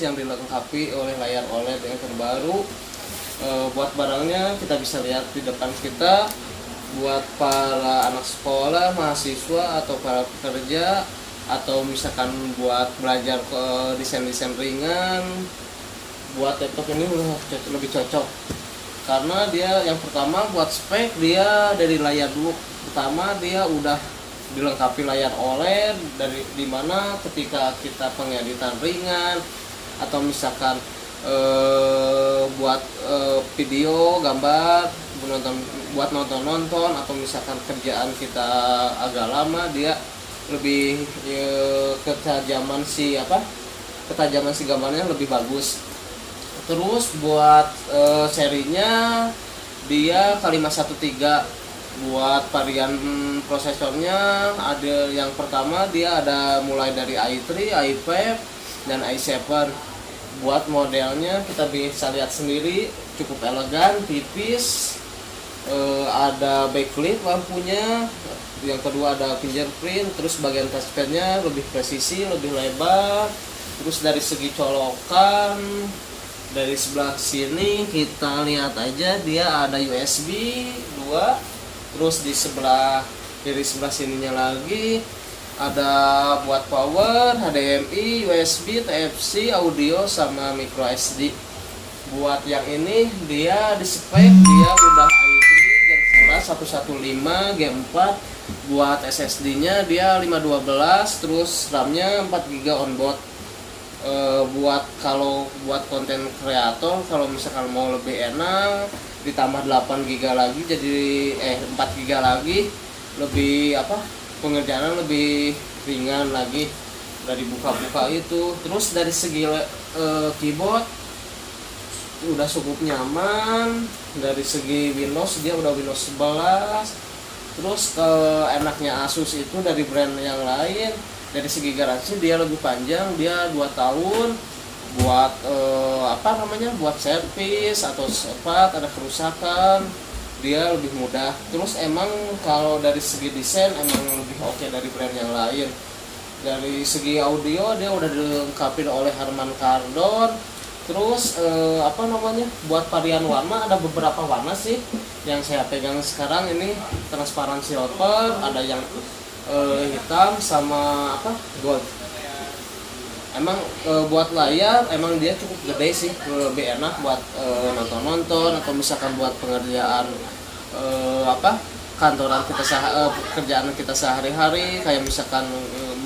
yang dilengkapi oleh layar OLED yang terbaru. Buat barangnya kita bisa lihat di depan kita. Buat para anak sekolah, mahasiswa, atau para pekerja, atau misalkan buat belajar ke desain-desain ringan, buat laptop ini lebih cocok. Karena dia yang pertama buat spek, dia dari layar dulu. Pertama dia udah dilengkapi layar OLED, dari dimana ketika kita pengeditan ringan atau misalkan buat video, gambar, buat nonton atau misalkan kerjaan kita agak lama, dia lebih ketajaman si gambarnya lebih bagus. Terus buat serinya dia K513. Buat varian prosesornya ada yang pertama, dia ada mulai dari i3, i5, dan i7. Buat modelnya kita bisa lihat sendiri, cukup elegan, tipis, ada backlit lampunya. Yang kedua ada fingerprint, terus bagian touchpadnya lebih presisi, lebih lebar. Terus dari segi colokan, dari sebelah sini kita lihat aja, dia ada USB 2. Terus dari sebelah sininya lagi ada buat power, HDMI, USB, Type-C, audio, sama micro SD. Buat yang ini dia di spek dia udah i3 Gen 11 115 G4. Buat SSD-nya dia 512, terus RAM-nya 4GB onboard. Buat konten kreator, kalau misalkan mau lebih enak, ditambah 8GB lagi, jadi 4GB lagi, lebih pengerjaan lebih ringan lagi dari buka-buka itu. Terus dari segi keyboard udah cukup nyaman. Dari segi Windows dia udah Windows 11. Terus enaknya Asus itu dari brand yang lain, dari segi garansi dia lebih panjang, dia 2 tahun. Buat buat servis atau sempat ada kerusakan, dia lebih mudah. Terus emang kalau dari segi desain emang lebih oke dari brand yang lain. Dari segi audio dia udah dilengkapi oleh Harman Kardon. Terus buat varian warna ada beberapa warna sih yang saya pegang sekarang ini, transparan silver, ada yang hitam sama gold. Emang buat layar emang dia cukup gede sih, lebih enak buat nonton atau misalkan buat pengerjaan kantoran kita kerjaan kita sehari-hari, kayak misalkan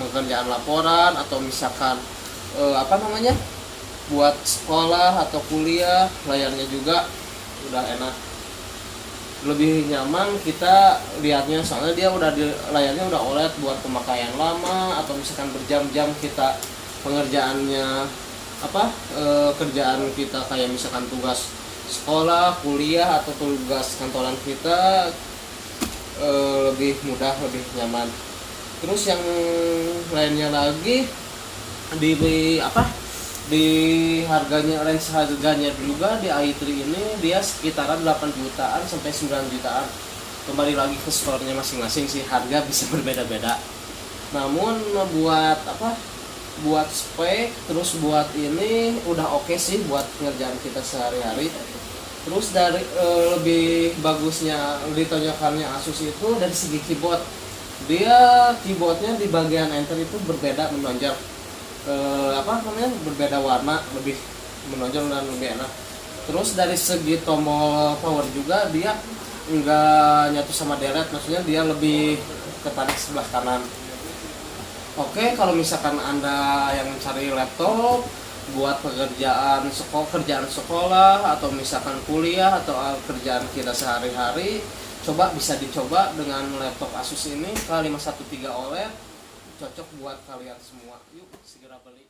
pekerjaan laporan atau misalkan buat sekolah atau kuliah. Layarnya juga udah enak, lebih nyaman kita lihatnya, soalnya dia layarnya udah OLED. Buat pemakaian lama atau misalkan berjam-jam kita pengerjaannya kerjaan kita, kayak misalkan tugas sekolah, kuliah, atau tugas kantoran kita, lebih mudah, lebih nyaman. Terus yang lainnya lagi di range harganya juga di i3 ini dia sekitaran 8 jutaan sampai 9 jutaan. Kembali lagi ke store-nya masing-masing sih, harga bisa berbeda-beda. Namun buat spek, terus buat ini udah oke sih buat pengerjaan kita sehari-hari. Terus dari lebih bagusnya ditonjolkannya Asus itu dari segi keyboard. Dia keyboardnya di bagian enter itu berbeda, menonjol, berbeda warna, lebih menonjol dan lebih enak. Terus dari segi tombol power juga dia enggak nyatu sama delete, maksudnya dia lebih ketarik sebelah kanan. Oke, kalau misalkan Anda yang mencari laptop buat kerjaan sekolah atau misalkan kuliah atau kerjaan kita sehari-hari, bisa dicoba dengan laptop Asus ini K513 OLED, cocok buat kalian semua. Yuk segera beli.